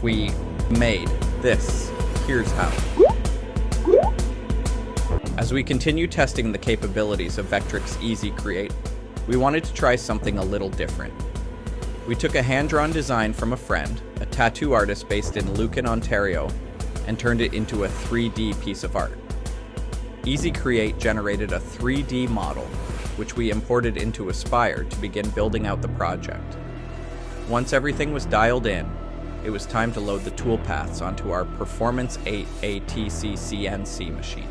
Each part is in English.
We made this. Here's how. As we continue testing the capabilities of Vectric's EasyCreate, we wanted to try something a little different. We took a hand-drawn design from a friend, a tattoo artist based in Lucan, Ontario, and turned it into a 3D piece of art. EasyCreate generated a 3D model, which we imported into Aspire to begin building out the project. Once everything was dialed in, it was time to load the toolpaths onto our Performance 8 ATC CNC machine.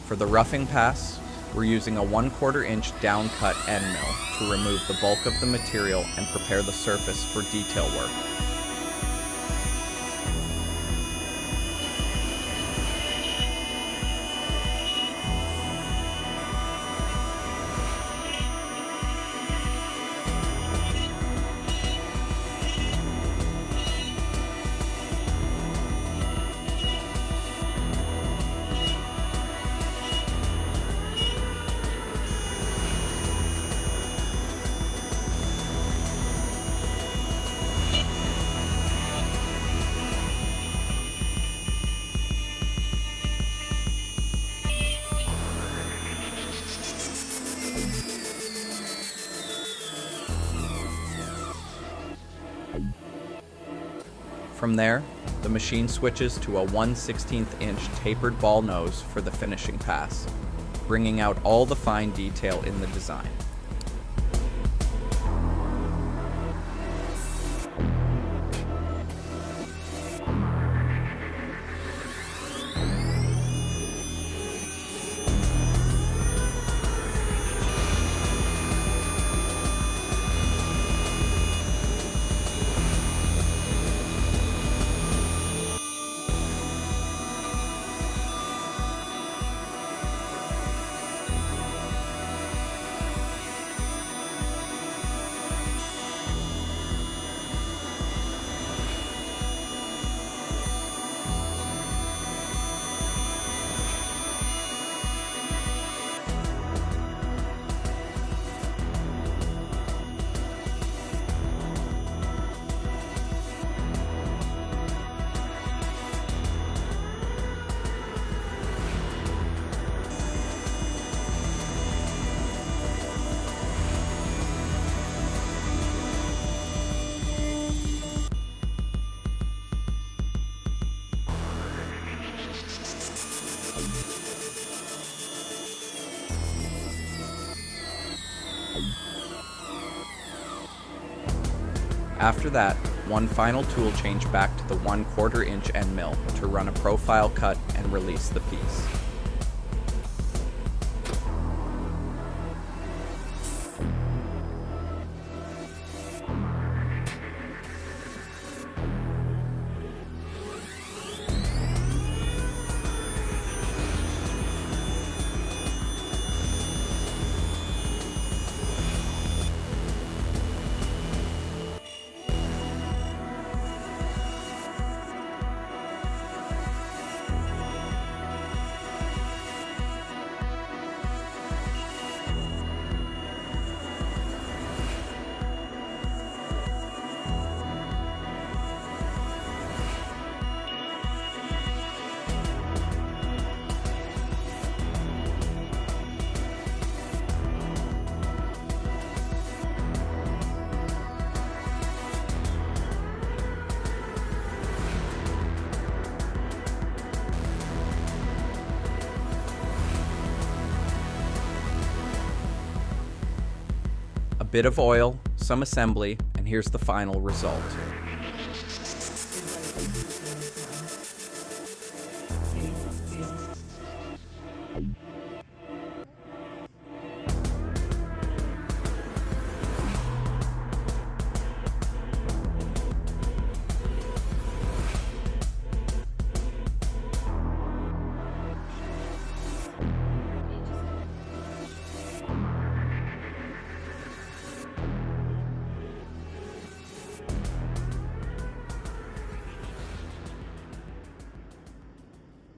For the roughing pass, we're using a 1/4 inch downcut end mill to remove the bulk of the material and prepare the surface for detail work. From there, the machine switches to a 1/16 inch tapered ball nose for the finishing pass, bringing out all the fine detail in the design. After that, one final tool change back to the 1/4 inch end mill to run a profile cut and release the piece. A bit of oil, some assembly, and here's the final result.